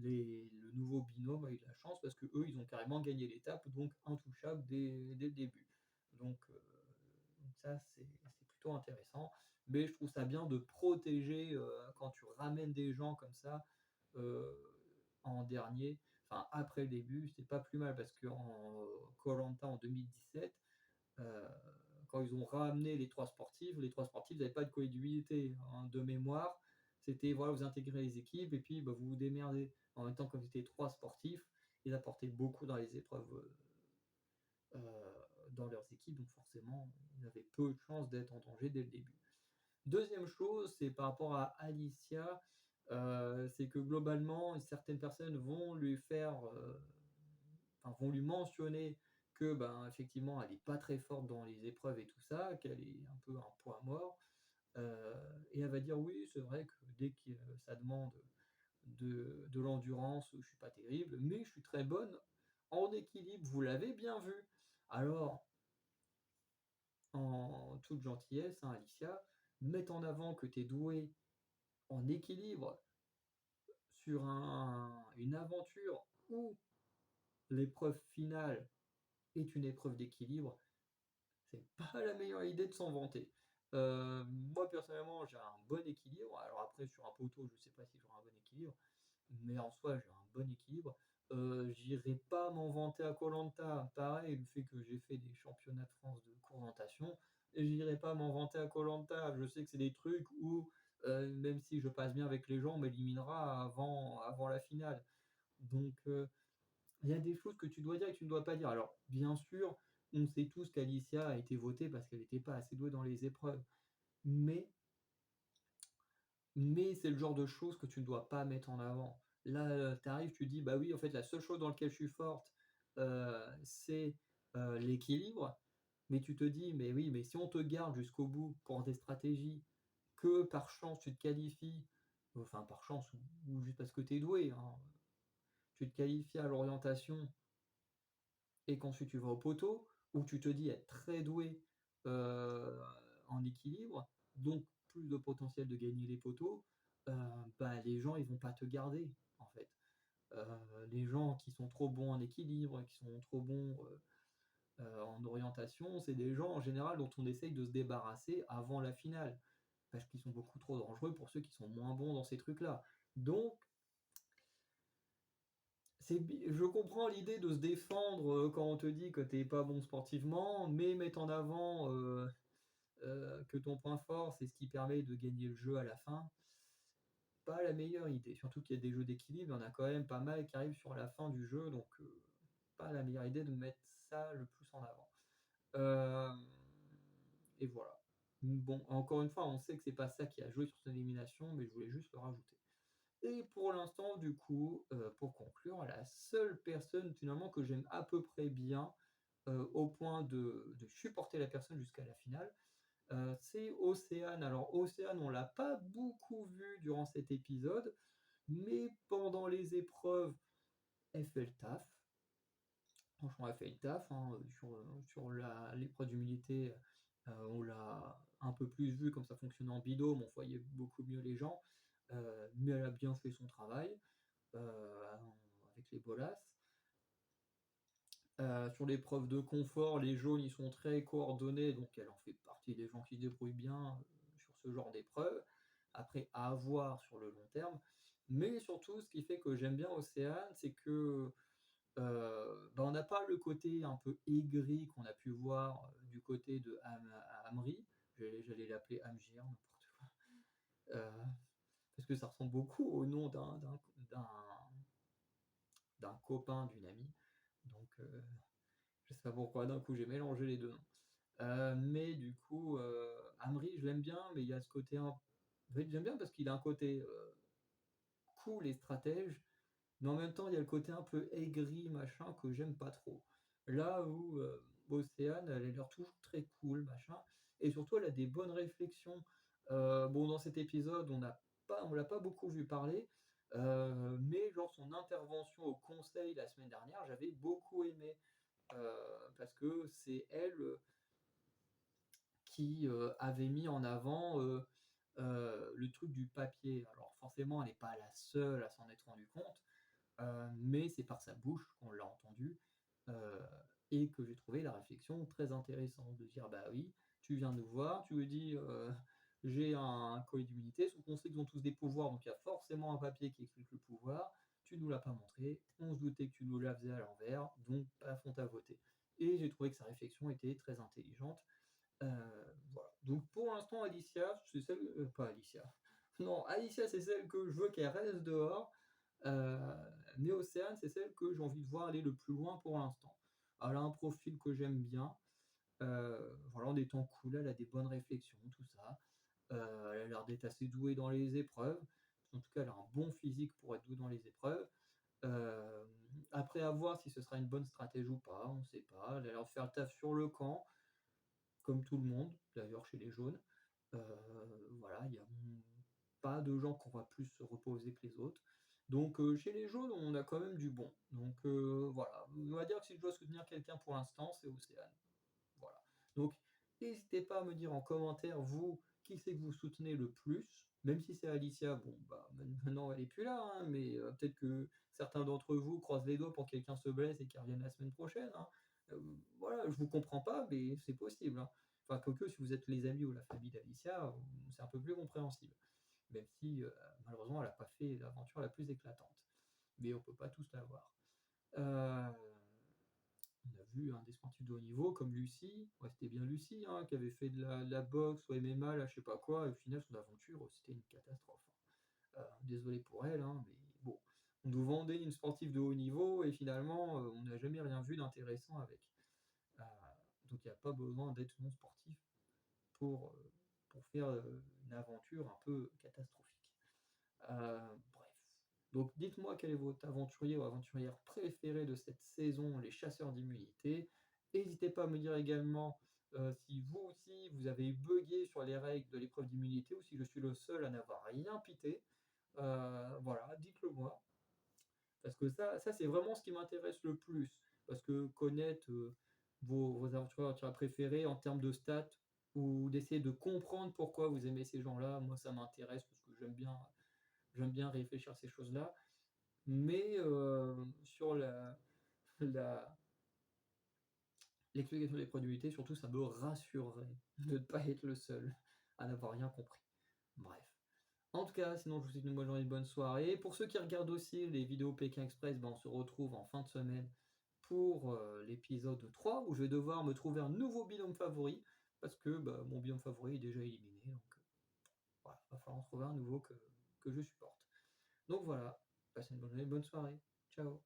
le nouveau binôme a eu de la chance parce que eux, ils ont carrément gagné l'étape, donc intouchables dès le début. Donc ça, c'est plutôt intéressant. Mais je trouve ça bien de protéger quand tu ramènes des gens comme ça euh, en dernier, enfin après le début, c'est pas plus mal parce qu'en koh en 2017, euh, quand ils ont ramené les trois sportifs n'avaient pas de coéquipier, hein, de mémoire. C'était voilà, vous intégrez les équipes et puis bah, vous vous démerdez. En même temps, comme c'était trois sportifs, ils apportaient beaucoup dans les épreuves dans leurs équipes, donc forcément, ils avaient peu de chances d'être en danger dès le début. Deuxième chose, c'est par rapport à Alicia, c'est que globalement, certaines personnes vont lui faire, enfin, vont lui mentionner que, ben, effectivement, elle n'est pas très forte dans les épreuves et tout ça, qu'elle est un peu un poids mort. Et elle va dire oui, c'est vrai que dès que ça demande de l'endurance, je suis pas terrible, mais je suis très bonne en équilibre, vous l'avez bien vu. Alors, en toute gentillesse, hein, Alicia, mette en avant que tu es doué en équilibre sur une aventure où l'épreuve finale est une épreuve d'équilibre, c'est pas la meilleure idée de s'en vanter. Moi personnellement j'ai un bon équilibre, alors après sur un poteau je sais pas si j'aurai un bon équilibre, mais en soi j'ai un bon équilibre. J'irai pas m'en vanter à koh, pareil, le fait que j'ai fait des championnats de France de course-orientation, et j'irai pas m'en vanter à koh, je sais que c'est des trucs où même si je passe bien avec les gens, on m'éliminera avant la finale. Donc il y a des choses que tu dois dire et que tu ne dois pas dire. Alors bien sûr, on sait tous qu'Alicia a été votée parce qu'elle n'était pas assez douée dans les épreuves, mais c'est le genre de choses que tu ne dois pas mettre en avant. Là, tu arrives, tu dis, bah oui, en fait, la seule chose dans laquelle je suis forte, c'est l'équilibre. Mais tu te dis, mais oui, mais si on te garde jusqu'au bout pour des stratégies, que par chance tu te qualifies, enfin par chance ou juste parce que tu es doué, hein, tu te qualifies à l'orientation et qu'ensuite tu vas au poteau, ou tu te dis être très doué heu, en équilibre, donc plus de potentiel de gagner les poteaux, heu, bah, les gens ils vont pas te garder, en fait. Les gens qui sont trop bons en équilibre, qui sont trop bons, en orientation, c'est des gens en général dont on essaye de se débarrasser avant la finale, parce qu'ils sont beaucoup trop dangereux pour ceux qui sont moins bons dans ces trucs-là. Donc je comprends l'idée de se défendre, quand on te dit que t'es pas bon sportivement, mais mettre en avant, que ton point fort, c'est ce qui permet de gagner le jeu à la fin, pas la meilleure idée. Surtout qu'il y a des jeux d'équilibre, il y en a quand même pas mal qui arrivent sur la fin du jeu, donc pas la meilleure idée de mettre ça le plus en avant. Hem et voilà. Bon, encore une fois, on sait que c'est pas ça qui a joué sur son élimination, mais je voulais juste le rajouter. Et pour l'instant, du coup, pour conclure, la seule personne finalement que j'aime à peu près bien, au point de supporter la personne jusqu'à la finale, c'est Océane. Alors Océane, on l'a pas beaucoup vu durant cet épisode, mais pendant les épreuves, elle fait le taf. Franchement, elle fait le taf, hein, sur l'épreuve d'humilité, on l'a un peu plus vu comme ça fonctionnait en binôme, on voyait beaucoup mieux les gens, mais elle a bien fait son travail, avec les bolasses. Sur l'épreuve de confort, les jaunes, ils sont très coordonnés, donc elle en fait partie des gens qui se débrouillent bien, sur ce genre d'épreuve. Après, à voir sur le long terme. Mais surtout, ce qui fait que j'aime bien Océane, c'est que, bah, on n'a pas le côté un peu aigri qu'on a pu voir, du côté de Amri. J'allais l'appeler Amgir, n'importe quoi. Parce que ça ressemble beaucoup au nom d'un d'un copain d'une amie. Donc, je sais pas pourquoi d'un coup j'ai mélangé les 2 noms. Mais du coup, Amri, je l'aime bien, mais il y a ce côté en fait, j'aime bien parce qu'il a un côté, cool et stratège, mais en même temps, il y a le côté un peu aigri, machin, que j'aime pas trop. Là où, Océane, elle a l'air toujours très cool, machin, et surtout elle a des bonnes réflexions. Bon, dans cet épisode, on l'a pas beaucoup vu parler, mais genre son intervention au conseil la semaine dernière, j'avais beaucoup aimé, parce que c'est elle, qui, avait mis en avant, le truc du papier. Alors forcément, elle n'est pas la seule à s'en être rendue compte, mais c'est par sa bouche qu'on l'a entendu, heu et que j'ai trouvé la réflexion très intéressante de dire: «Bah oui, tu viens nous voir, tu nous dis, j'ai un collier d'immunité, sauf qu'on sait qu'ils ont tous des pouvoirs, donc il y a forcément un papier qui explique le pouvoir. Tu nous l'as pas montré, on se doutait que tu nous la faisais à l'envers, donc paf, on t'a voté». Et j'ai trouvé que sa réflexion était très intelligente. Voilà. Donc pour l'instant, Alicia, c'est celle, pas Alicia. Non, Alicia, c'est celle que je veux qu'elle reste dehors. Heu, mais Océane, c'est celle que j'ai envie de voir aller le plus loin pour l'instant. Elle a un profil que j'aime bien, voilà, en étant cool, elle a des bonnes réflexions, tout ça. Elle a l'air d'être assez douée dans les épreuves. En tout cas, elle a un bon physique pour être douée dans les épreuves. Hem, après à voir si ce sera une bonne stratège ou pas, on ne sait pas. Elle a l'air de faire le taf sur le camp, comme tout le monde, d'ailleurs chez les jaunes. Heu, voilà, il y a pas de gens qu'on va plus se reposer que les autres. Donc chez les jaunes, on a quand même du bon. Donc voilà, on va dire que si je dois soutenir quelqu'un pour l'instant, c'est Océane. Voilà. Donc n'hésitez pas à me dire en commentaire, vous, qui c'est que vous soutenez le plus, même si c'est Alicia, bon, bah, maintenant elle est plus là, hein, mais peut-être que certains d'entre vous croisent les doigts pour que quelqu'un se blesse et qu'il revienne la semaine prochaine, hein. Voilà, je vous comprends pas, mais c'est possible, hein. Enfin, quoique, si vous êtes les amis ou la famille d'Alicia, c'est un peu plus compréhensible. Même si, malheureusement, elle a pas fait l'aventure la plus éclatante. Mais on peut pas tous l'avoir. Heu on a vu, hein, des sportifs de haut niveau comme Lucie, ouais, c'était bien Lucie, hein, qui avait fait de la boxe ou MMA, là, je sais pas quoi, et au final, son aventure, c'était une catastrophe, hein. Désolé pour elle, hein, mais bon, on nous vendait une sportive de haut niveau et finalement, on n'a jamais rien vu d'intéressant avec. Heu, donc il y a pas besoin d'être non sportif pour faire, une aventure un peu catastrophique. Bref. Donc dites-moi quel est votre aventurier ou aventurière préféré de cette saison, les chasseurs d'immunité. N'hésitez pas à me dire également, si vous aussi vous avez buggé sur les règles de l'épreuve d'immunité ou si je suis le seul à n'avoir rien pité. Voilà, dites-le moi. Parce que ça c'est vraiment ce qui m'intéresse le plus. Parce que connaître, vos aventuriers préférés en termes de stats ou d'essayer de comprendre pourquoi vous aimez ces gens-là. Moi, ça m'intéresse parce que j'aime bien réfléchir à ces choses-là. Mais sur la l'explication des probabilités, surtout, ça me rassurerait de ne pas être le seul à n'avoir rien compris. Bref. En tout cas, sinon, je vous souhaite une bonne journée, une bonne soirée. Pour ceux qui regardent aussi les vidéos Pékin Express, ben, on se retrouve en fin de semaine pour l'épisode 3 où je vais devoir me trouver un nouveau binôme favori parce que bah, mon binôme favori est déjà éliminé. Donc voilà, il va falloir en trouver un nouveau que je supporte. Donc voilà, passez une bonne journée, une bonne soirée. Ciao.